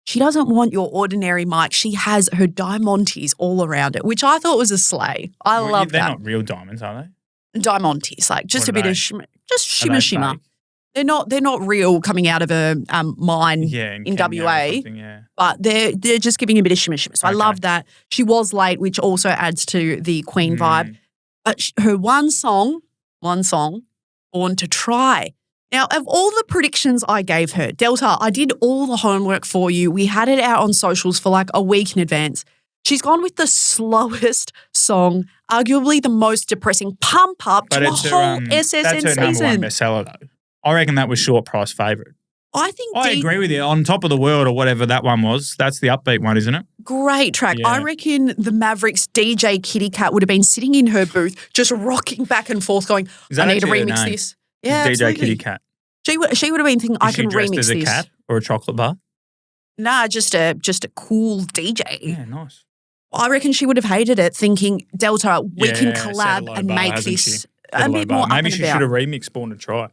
She doesn't want your ordinary mic. She has her diamantes all around it, which I thought was a slay. I love that. They're not real diamonds, are they? Diamantes, like just a bit of shimmer, shimmer. They're not real coming out of a mine in WA, but they're just giving a bit of shimmer. So I love that. She was late, which also adds to the Queen vibe. But her one song, Born to Try. Now, of all the predictions I gave her, Delta, I did all the homework for you. We had it out on socials for like a week in advance. She's gone with the slowest song, arguably the most depressing pump up to a whole SSN that's her season. Number one bestseller, though. I reckon that was short price favourite. I agree with you. On Top of the World or whatever that one was, that's the upbeat one, isn't it? Great track. Yeah. I reckon the Mavericks DJ Kitty Cat would have been sitting in her booth just rocking back and forth going, I need to remix this. Yeah, DJ absolutely. Kitty Cat. She would have been thinking, I can remix this. Is she dressed as a cat or a chocolate bar? Nah, just a cool DJ. Yeah, nice. I reckon she would have hated it, thinking, Delta, we can collab and make this a bit more up and about. Maybe she should have remixed Born to Try.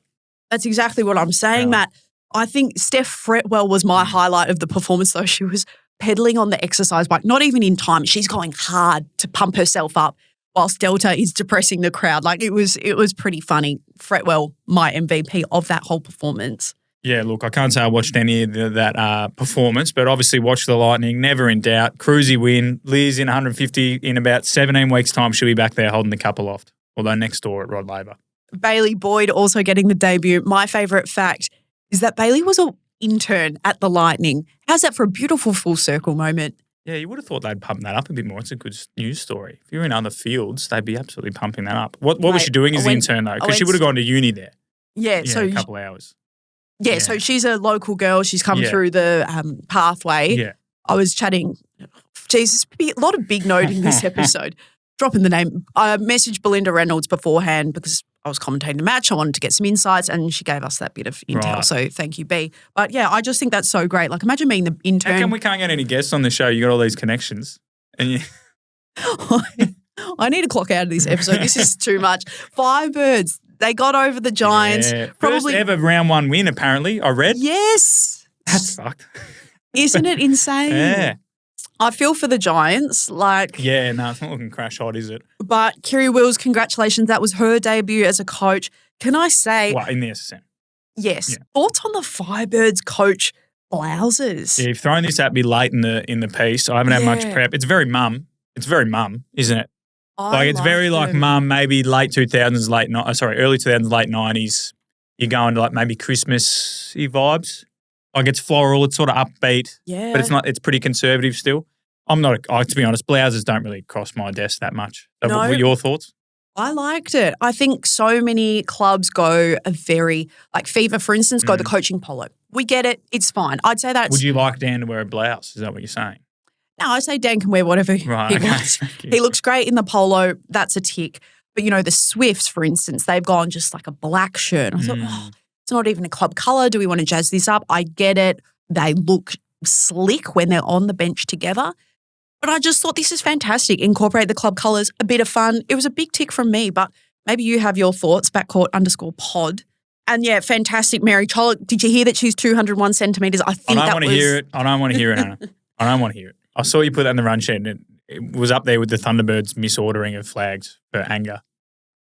That's exactly what I'm saying, Matt. I think Steph Fretwell was my highlight of the performance, though. She was pedaling on the exercise bike, not even in time. She's going hard to pump herself up whilst Delta is depressing the crowd. Like, it was pretty funny. Fretwell, my MVP of that whole performance. Yeah, look, I can't say I watched any of that performance, but obviously watched the Lightning, never in doubt. Cruisy win. Liz in 150 in about 17 weeks' time. She'll be back there holding the cup aloft, although next door at Rod Laver. Bailey Boyd also getting the debut. My favourite fact is that Bailey was an intern at the Lightning. How's that for a beautiful full circle moment? Yeah, you would have thought they'd pump that up a bit more. It's a good news story. If you're in other fields, they'd be absolutely pumping that up. What was she doing as the intern, though? Because she would have gone to uni there. Yeah, so a couple of hours. Yeah, so she's a local girl. She's come through the pathway. Yeah. I was chatting. Jesus, a lot of big note in this episode. Dropping the name. I messaged Belinda Reynolds beforehand because I was commentating the match. I wanted to get some insights and she gave us that bit of intel. Right. So thank you, B. But yeah, I just think that's so great. Like imagine being the intern. How come we can't get any guests on the show? You got all these connections. And I need to clock out of this episode. This is too much. Firebirds. They got over the Giants. Yeah. Probably First ever round one win, apparently, I read. Yes. That's fucked. Isn't it insane? Yeah. I feel for the Giants, Yeah, no, it's not looking crash hot, is it? but Kiri Wills, congratulations. That was her debut as a coach. Can I say, Well, in the SSN. yes, Yeah. thoughts on the Firebirds coach blouses? Yeah, you've thrown this at me late in the piece. I haven't had much Yeah. prep. It's very mum. It's very mum, isn't it? I It's very like them. mum, maybe late 2000s, early 2000s, late 90s. You're going to like maybe Christmas-y vibes. Like it's floral, it's sort of upbeat, Yeah. but it's pretty conservative still. To be honest, blouses don't really cross my desk that much. So No. what were your thoughts? I liked it. I think so many clubs go a very, like Fever, for instance, go the coaching polo. We get it. It's fine. I'd say that's. Would you like Dan to wear a blouse? Is that what you're saying? No, I say Dan can wear whatever Right. he okay. wants. Thank you. He looks great in the polo. That's a tick. But, the Swifts, for instance, they've gone just like a black shirt. I thought, it's not even a club colour. Do we want to jazz this up? I get it. They look slick when they're on the bench together. But I just thought this is fantastic. Incorporate the club colours, a bit of fun. It was a big tick from me, but maybe you have your thoughts, backcourt_pod. And yeah, fantastic. Mary Chollick, did you hear that she's 201 centimetres? I think I don't that want to was... hear it. I don't want to hear it, Anna. I don't want to hear it. I saw you put that in the run sheet and it was up there with the Thunderbirds misordering of flags for anger.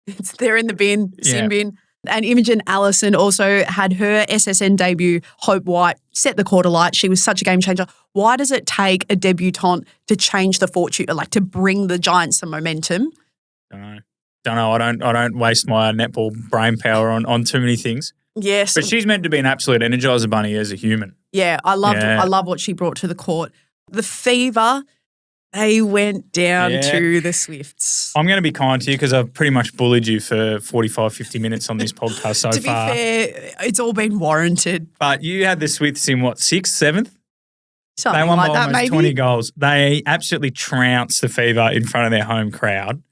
It's there in the bin, sin Yeah. bin. And Imogen Allison also had her SSN debut, Hope White, set the court alight. She was such a game changer. Why does it take a debutante to change the fortune, like to bring the Giants some momentum? Don't know. I don't waste my netball brain power on too many things. Yes. But she's meant to be an absolute energizer bunny as a human. Yeah, I love what she brought to the court. The Fever, they went down Yeah. to the Swifts. I'm going to be kind to you because I've pretty much bullied you for 45, 50 minutes on this podcast so To be far. fair, it's all been warranted. But you had the Swifts in what, 6th, 7th? Something They won like by that, almost maybe. 20 goals. They absolutely trounced the Fever in front of their home crowd.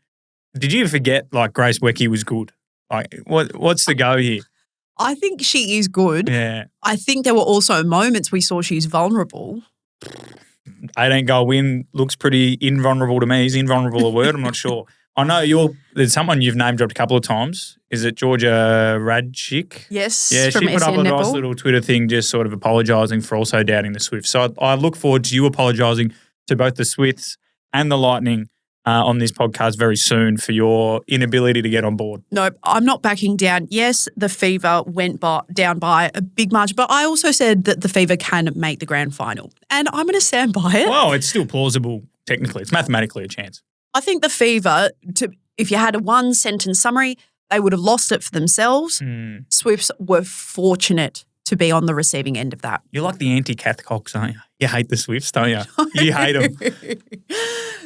Did you forget like Grace Wecky was good? Like what's the go here? I think she is good. Yeah. I think there were also moments we saw she's vulnerable. 18-goal win looks pretty invulnerable to me. Is invulnerable a word? I'm not sure. I know there's someone you've name dropped a couple of times. Is it Georgia Radchik? Yes, Yeah, from she put up SN a nice Netball. little Twitter thing just sort of apologising for also doubting the Swifts. So I look forward to you apologising to both the Swifts and the Lightning on this podcast very soon for your inability to get on board. Nope, I'm not backing down. Yes, the Fever went down by a big margin, but I also said that the Fever can make the grand final, and I'm going to stand by it. Well, it's still plausible technically. It's mathematically a chance. I think the Fever, if you had a one-sentence summary, they would have lost it for themselves. Swifts were fortunate to be on the receiving end of that. You're like the anti-Catholics, aren't you? You hate the Swifts, don't you? You hate them.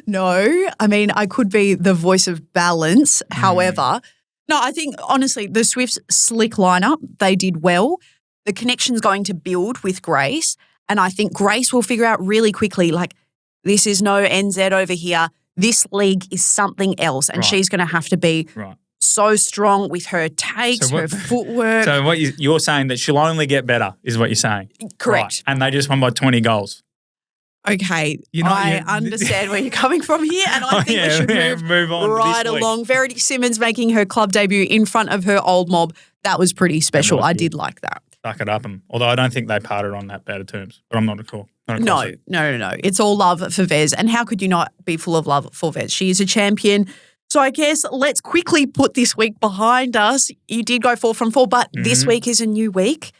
No, I mean, I could be the voice of balance. However, no, I think, honestly, the Swifts' slick lineup, they did well. The connection's going to build with Grace, and I think Grace will figure out really quickly, like, this is no NZ over here. This league is something else, and Right. she's going to have to be Right. so strong with her takes, her footwork. So what you're saying that she'll only get better is what you're saying. Correct. Right. And they just won by 20 goals. Okay, You're not- I you're- understand where you're coming from here, and I think we should move on to right this week. along. Verity Simmons making her club debut in front of her old mob. That was pretty special. was I good. did like that. Suck it up. Although I don't think they parted on that bad of terms. But I'm not sure. No. It's all love for Vez. And how could you not be full of love for Vez? She is a champion. So I guess let's quickly put this week behind us. You did go 4 from 4, but this week is a new week.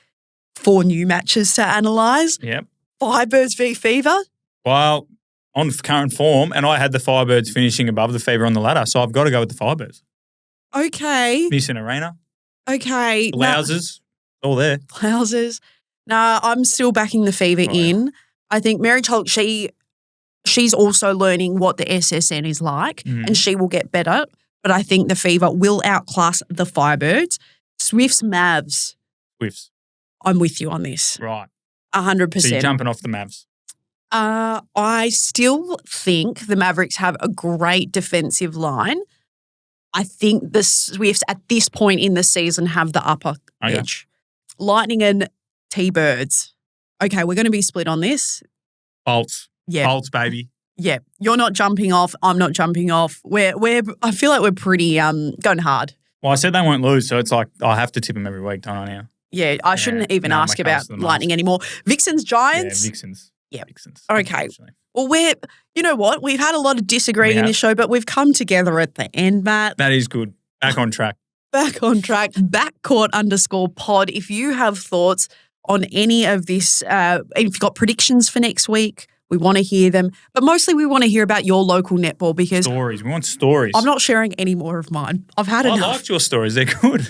4 new matches to analyse. Yep. Firebirds v Fever. Well, on current form, and I had the Firebirds finishing above the Fever on the ladder, so I've got to go with the Firebirds. Okay. Nissan Arena, Okay. Blouses, all there. Blouses. No, I'm still backing the Fever in. I think Mary Cholk, she's also learning what the SSN is like, and she will get better. But I think the Fever will outclass the Firebirds. Swifts, Mavs. Swifts. I'm with you on this. Right. 100%. So you're jumping off the Mavs. I still think the Mavericks have a great defensive line. I think the Swifts at this point in the season have the upper edge. Lightning and T-Birds. Okay, we're going to be split on this. Bolts. Yeah. Bolts, baby. Yeah. You're not jumping off. I'm not jumping off. I feel like we're pretty going hard. Well, I said they won't lose, so it's like I have to tip them every week, don't I now? Yeah, I shouldn't even No, ask my about colours are the Lightning most. anymore. Vixens, Giants. Yeah, Vixens. Yeah. Vixens. Okay. Unfortunately. Well, you know what? We've had a lot of disagreeing We in have. this show, but we've come together at the end, Matt. That is good. Back on track. Back on track, backcourt_pod. If you have thoughts on any of this, if you've got predictions for next week, we want to hear them. But mostly we want to hear about your local netball because Stories. We want stories. I'm not sharing any more of mine. I've had I enough. liked your stories. They're good.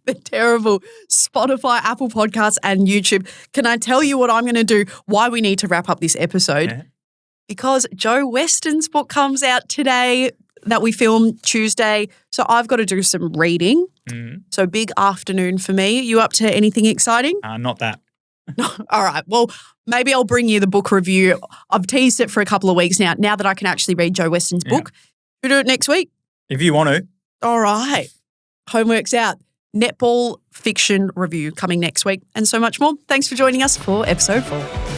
They're terrible. Spotify, Apple Podcasts, and YouTube. Can I tell you what I'm going to do? Why we need to wrap up this episode? Yeah. Because Joe Weston's book comes out today that we film Tuesday. So I've got to do some reading. Mm. So big afternoon for me. You up to anything exciting? Not that. All right. Well, maybe I'll bring you the book review. I've teased it for a couple of weeks now that I can actually read Joe Weston's book. We'll do it next week. If you want to. All right. Homework's out. Netball fiction review coming next week and so much more. Thanks for joining us for episode 4.